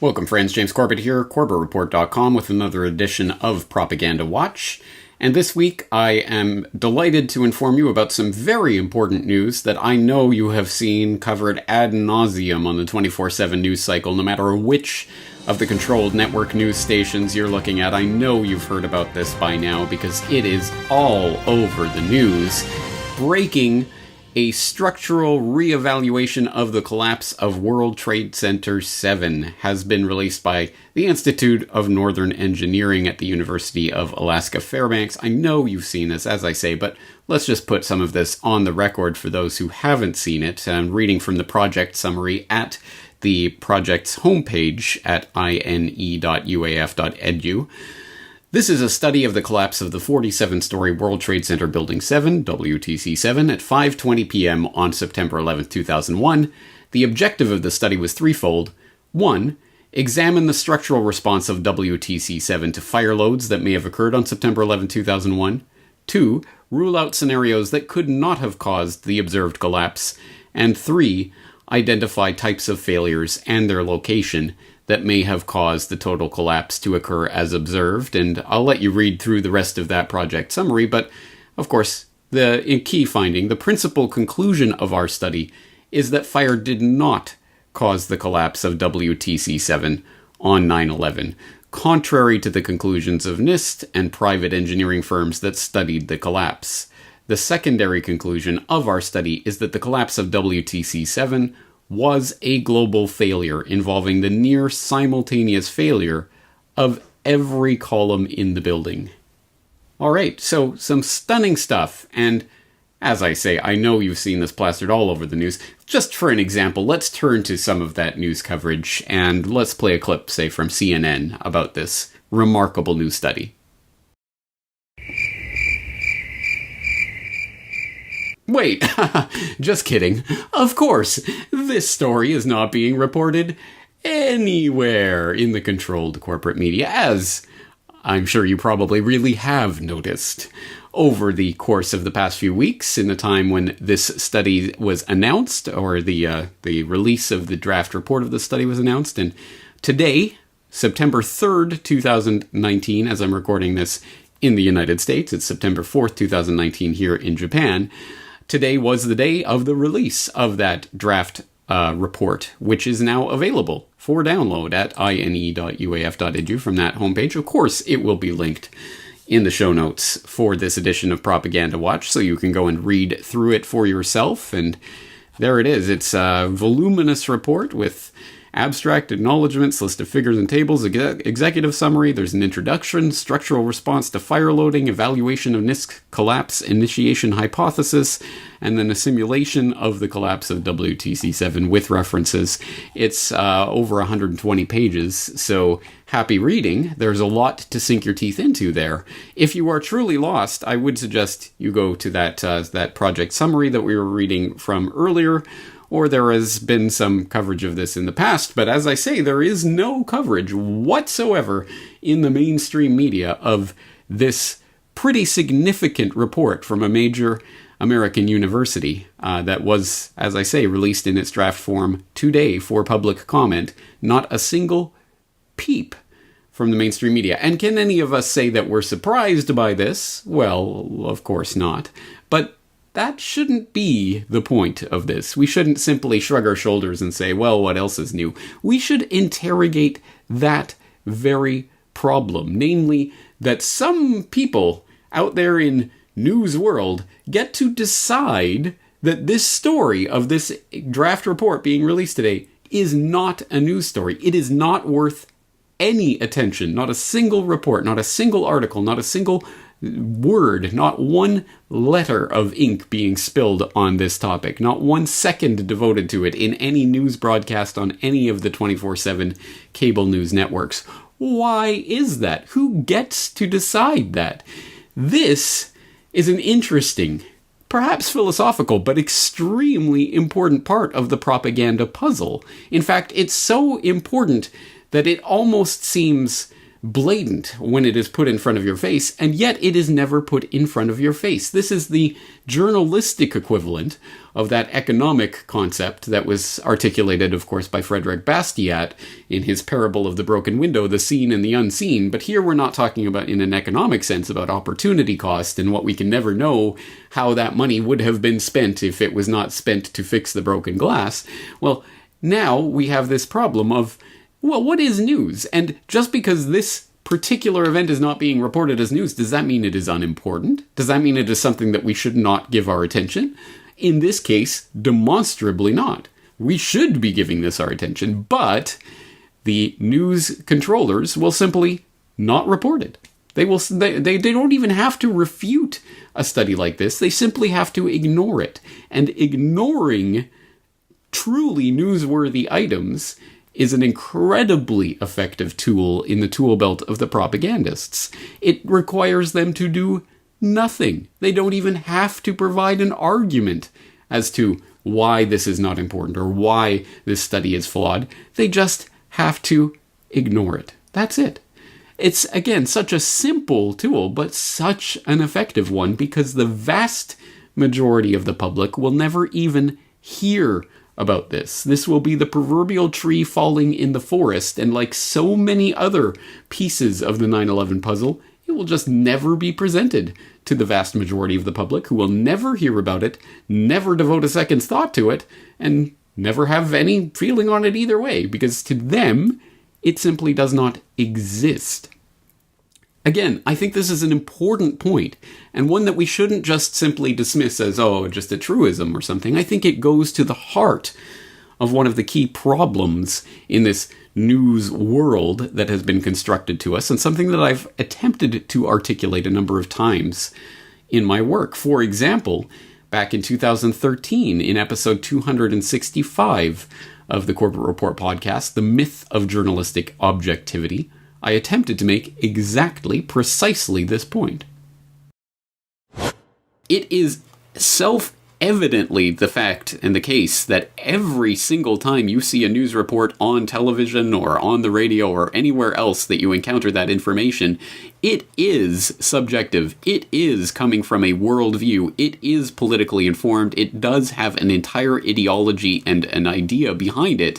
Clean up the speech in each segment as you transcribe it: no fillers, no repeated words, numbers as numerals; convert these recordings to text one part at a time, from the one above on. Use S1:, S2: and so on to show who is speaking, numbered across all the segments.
S1: Welcome, friends. James Corbett here, corbettreport.com, with another edition of Propaganda Watch. And this week, I am delighted to inform you about some very important news that I know you have seen covered ad nauseum on the 24/7 news cycle, no matter which of the controlled network news stations you're looking at. I know you've heard about this by now because it is all over the news. Breaking: a structural reevaluation of the collapse of World Trade Center 7 has been released by the Institute of Northern Engineering at the University of Alaska Fairbanks. I know you've seen this, as I say, but let's just put some of this on the record for those who haven't seen it. I'm reading from the project summary at the project's homepage at ine.uaf.edu. This is a study of the collapse of the 47-story World Trade Center Building 7, WTC-7, at 5:20 p.m. on September 11, 2001. The objective of the study was threefold. 1. Examine the structural response of WTC-7 to fire loads that may have occurred on September 11, 2001. 2. Rule out scenarios that could not have caused the observed collapse. And 3. Identify types of failures and their location that may have caused the total collapse to occur as observed. And I'll let you read through the rest of that project summary, but of course, the key finding, the principal conclusion of our study, is that fire did not cause the collapse of WTC-7 on 9/11, contrary to the conclusions of NIST and private engineering firms that studied the collapse. The secondary conclusion of our study is that the collapse of WTC-7 was a global failure involving the near simultaneous failure of every column in the building. Alright, so some stunning stuff, and as I say, I know you've seen this plastered all over the news. Just for an example, let's turn to some of that news coverage, and let's play a clip, say, from CNN about this remarkable news study. Wait, just kidding. Of course, this story is not being reported anywhere in the controlled corporate media, as I'm sure you probably really have noticed. Over the course of the past few weeks, in the time when this study was announced, or the release of the draft report of the study was announced, and today, September 3rd, 2019, as I'm recording this in the United States, it's September 4th, 2019 here in Japan. Today was the day of the release of that draft report, which is now available for download at ine.uaf.edu from that homepage. Of course, it will be linked in the show notes for this edition of Propaganda Watch, so you can go and read through it for yourself. And there it is. It's a voluminous report with abstract, acknowledgements, list of figures and tables, executive summary. There's an introduction, structural response to fire loading, evaluation of NIST collapse initiation hypothesis, and then a simulation of the collapse of WTC-7 with references. It's over 120 pages, so happy reading. There's a lot to sink your teeth into there. If you are truly lost, I would suggest you go to that project summary that we were reading from earlier, or there has been some coverage of this in the past, but as I say, there is no coverage whatsoever in the mainstream media of this pretty significant report from a major American university that was, as I say, released in its draft form today for public comment. Not a single peep from the mainstream media. And can any of us say that we're surprised by this? Well, of course not. But that shouldn't be the point of this. We shouldn't simply shrug our shoulders and say, well, what else is new? We should interrogate that very problem, namely that some people out there in news world get to decide that this story of this draft report being released today is not a news story. It is not worth any attention. Not a single report, not a single article, not a single word, not one letter of ink being spilled on this topic, not 1 second devoted to it in any news broadcast on any of the 24/7 cable news networks. Why is that? Who gets to decide that? This is an interesting, perhaps philosophical, but extremely important part of the propaganda puzzle. In fact, it's so important that it almost seems blatant when it is put in front of your face, and yet it is never put in front of your face. This is the journalistic equivalent of that economic concept that was articulated, of course, by Frederick Bastiat in his Parable of the Broken Window, the seen and the unseen. But here we're not talking about, in an economic sense, about opportunity cost and what we can never know how that money would have been spent if it was not spent to fix the broken glass. Well, now we have this problem of, well, what is news? And just because this particular event is not being reported as news, does that mean it is unimportant? Does that mean it is something that we should not give our attention? In this case, demonstrably not. We should be giving this our attention, but the news controllers will simply not report it. They don't even have to refute a study like this. They simply have to ignore it. And ignoring truly newsworthy items is an incredibly effective tool in the tool belt of the propagandists. It requires them to do nothing. They don't even have to provide an argument as to why this is not important or why this study is flawed. They just have to ignore it. That's it. It's, again, such a simple tool, but such an effective one, because the vast majority of the public will never even hear about this. This will be the proverbial tree falling in the forest, and like so many other pieces of the 9/11 puzzle, it will just never be presented to the vast majority of the public, who will never hear about it, never devote a second's thought to it, and never have any feeling on it either way, because to them, it simply does not exist. Again, I think this is an important point, and one that we shouldn't just simply dismiss as, oh, just a truism or something. I think it goes to the heart of one of the key problems in this news world that has been constructed to us, and something that I've attempted to articulate a number of times in my work. For example, back in 2013, in episode 265 of the Corbett Report podcast, The Myth of Journalistic Objectivity, I attempted to make precisely this point. It is self-evidently the fact and the case that every single time you see a news report on television or on the radio or anywhere else that you encounter that information, it is subjective. It is coming from a worldview. It is politically informed. It does have an entire ideology and an idea behind it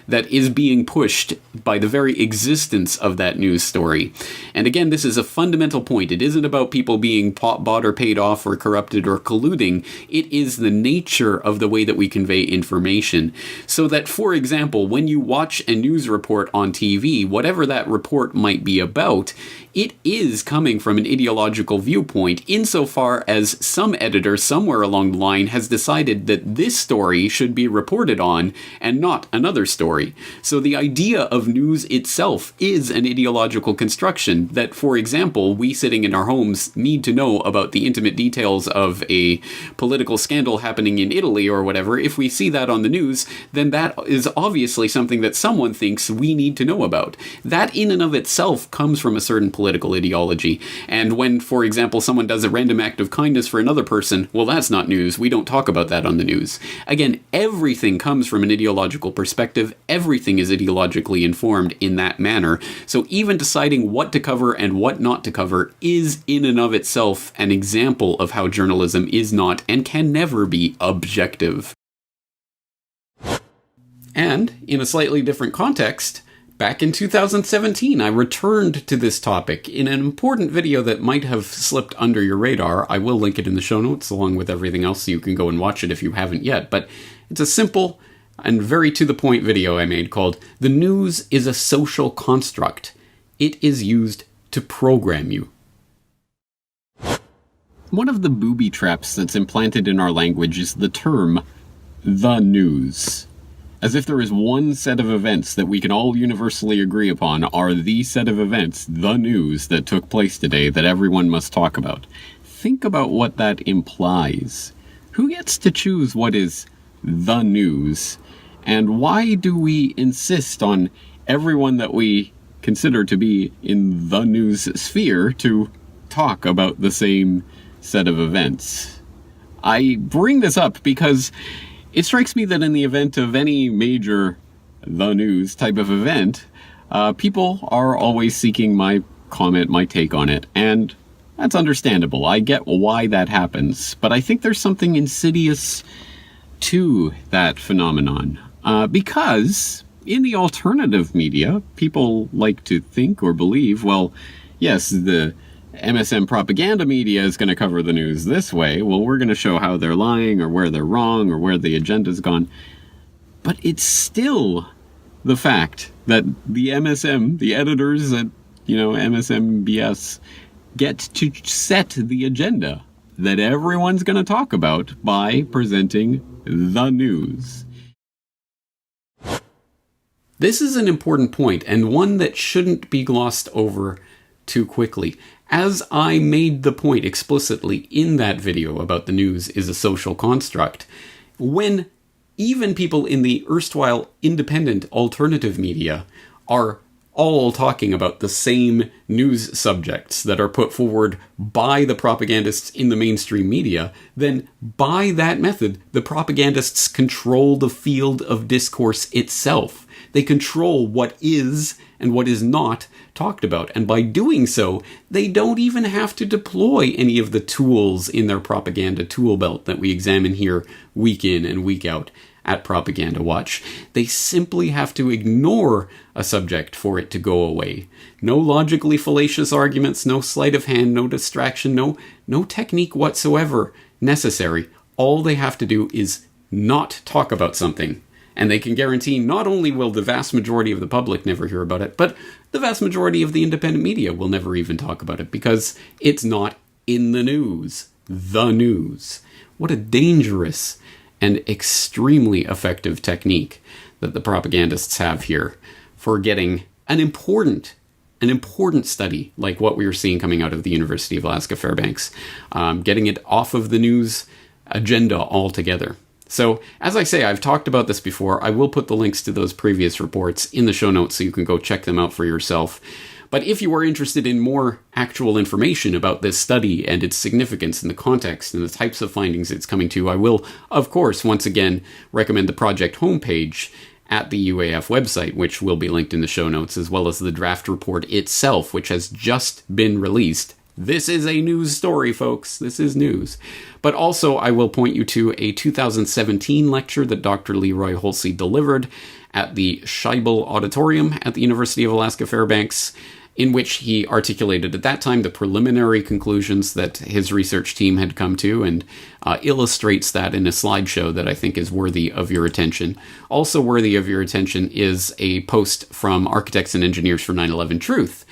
S1: that is being pushed by the very existence of that news story. And again, this is a fundamental point. It isn't about people being bought or paid off or corrupted or colluding. It is the nature of the way that we convey information. So that, for example, when you watch a news report on TV, whatever that report might be about, it is coming from an ideological viewpoint, insofar as some editor somewhere along the line has decided that this story should be reported on and not another story. So the idea of news itself is an ideological construction that, for example, we sitting in our homes need to know about the intimate details of a political scandal happening in Italy or whatever. If we see that on the news, then that is obviously something that someone thinks we need to know about. That in and of itself comes from a certain political ideology. And when, for example, someone does a random act of kindness for another person, well, that's not news. We don't talk about that on the news. Again, everything comes from an ideological perspective. Everything is ideologically informed in that manner. So even deciding what to cover and what not to cover is in and of itself an example of how journalism is not and can never be objective. And in a slightly different context, back in 2017, I returned to this topic in an important video that might have slipped under your radar. I will link it in the show notes along with everything else, so you can go and watch it if you haven't yet. But it's a simple and very to-the-point video I made called "The News is a Social Construct. It is used to program you." One of the booby traps that's implanted in our language is the term, the news. As if there is one set of events that we can all universally agree upon are the set of events, the news, that took place today that everyone must talk about. Think about what that implies. Who gets to choose what is the news? And why do we insist on everyone that we consider to be in the news sphere to talk about the same set of events? I bring this up because it strikes me that in the event of any major the news type of event, People are always seeking my comment, my take on it, and that's understandable. I get why that happens, but I think there's something insidious to that phenomenon. Because in the alternative media, people like to think or believe, well, yes, the MSM propaganda media is going to cover the news this way. Well, we're going to show how they're lying or where they're wrong or where the agenda's gone. But it's still the fact that the MSM, the editors at, MSMBS, get to set the agenda that everyone's going to talk about by presenting the news. This is an important point, and one that shouldn't be glossed over too quickly. As I made the point explicitly in that video about the news is a social construct, when even people in the erstwhile independent alternative media are all talking about the same news subjects that are put forward by the propagandists in the mainstream media, then by that method, the propagandists control the field of discourse itself. They control what is and what is not talked about. And by doing so, they don't even have to deploy any of the tools in their propaganda tool belt that we examine here week in and week out at Propaganda Watch. They simply have to ignore a subject for it to go away. No logically fallacious arguments, no sleight of hand, no distraction, no technique whatsoever necessary. All they have to do is not talk about something. And they can guarantee not only will the vast majority of the public never hear about it, but the vast majority of the independent media will never even talk about it because it's not in the news. The news. What a dangerous and extremely effective technique that the propagandists have here for getting an important study like what we were seeing coming out of the University of Alaska Fairbanks, getting it off of the news agenda altogether. So, as I say, I've talked about this before. I will put the links to those previous reports in the show notes so you can go check them out for yourself. But if you are interested in more actual information about this study and its significance and the context and the types of findings it's coming to, I will, of course, once again, recommend the project homepage at the UAF website, which will be linked in the show notes, as well as the draft report itself, which has just been released. This is a news story, folks. This is news. But also, I will point you to a 2017 lecture that Dr. Leroy Holsey delivered at the Scheibel Auditorium at the University of Alaska Fairbanks, in which he articulated at that time the preliminary conclusions that his research team had come to, and illustrates that in a slideshow that I think is worthy of your attention. Also worthy of your attention is a post from Architects and Engineers for 9/11 Truth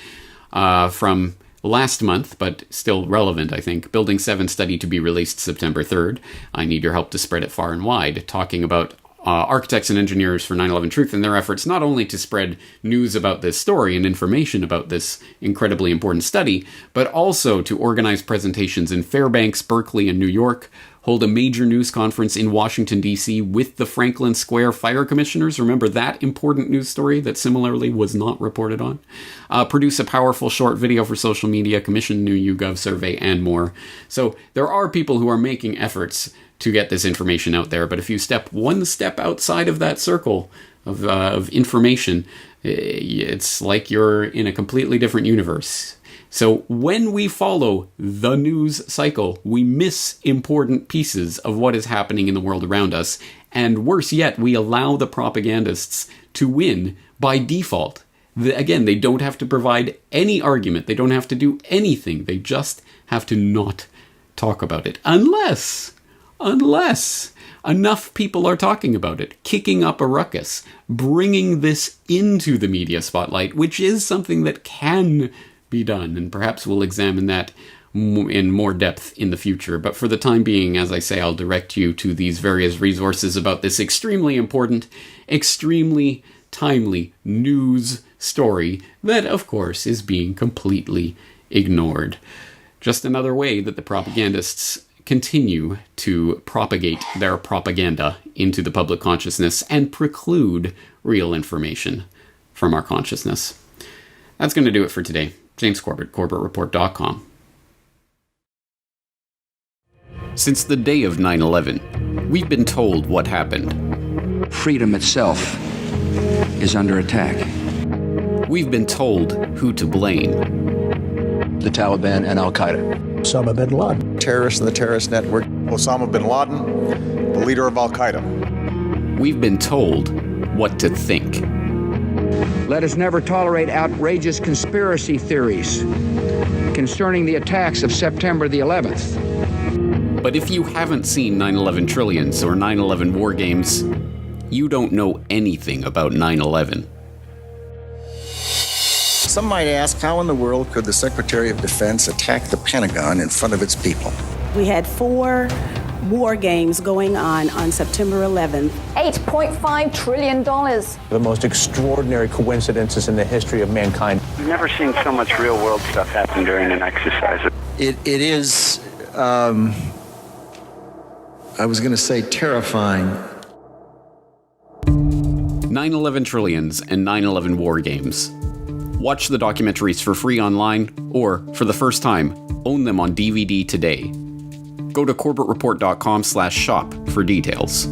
S1: from last month, but still relevant, I think. Building 7 study to be released September 3rd. I need your help to spread it far and wide, talking about Architects and Engineers for 9/11 Truth and their efforts not only to spread news about this story and information about this incredibly important study, but also to organize presentations in Fairbanks, Berkeley, and New York, hold a major news conference in Washington, D.C. with the Franklin Square Fire Commissioners. Remember that important news story that similarly was not reported on? Produce a powerful short video for social media, commission new YouGov survey, and more. So there are people who are making efforts to get this information out there, but if you step one step outside of that circle of information, it's like you're in a completely different universe. So when we follow the news cycle, we miss important pieces of what is happening in the world around us, and worse yet, we allow the propagandists to win by default. Again, they don't have to provide any argument, they don't have to do anything, they just have to not talk about it, unless enough people are talking about it, kicking up a ruckus, bringing this into the media spotlight, which is something that can be done, and perhaps we'll examine that in more depth in the future. But for the time being, as I say, I'll direct you to these various resources about this extremely important, extremely timely news story that, of course, is being completely ignored. Just another way that the propagandists continue to propagate their propaganda into the public consciousness and preclude real information from our consciousness. That's going to do it for today. James Corbett, corbettreport.com. Since the day of 9/11, we've been told what happened.
S2: Freedom itself is under attack.
S1: We've been told who to blame.
S2: The Taliban and Al-Qaeda.
S3: Osama bin Laden.
S4: Terrorists in the terrorist network.
S5: Osama bin Laden, the leader of Al-Qaeda.
S1: We've been told what to think.
S6: Let us never tolerate outrageous conspiracy theories concerning the attacks of September the 11th.
S1: But if you haven't seen 9/11 Trillions or 9/11 War Games, you don't know anything about 9/11.
S4: Some might ask, how in the world could the Secretary of Defense attack the Pentagon in front of its people?
S7: We had 4 war games going on September 11th.
S8: $8.5 trillion.
S3: The most extraordinary coincidences in the history of mankind.
S9: I've never seen so much real-world stuff happen during an exercise.
S4: It is, I was going to say terrifying.
S1: 9/11 Trillions and 9/11 War Games. Watch the documentaries for free online, or, for the first time, own them on DVD today. Go to corbettreport.com/shop for details.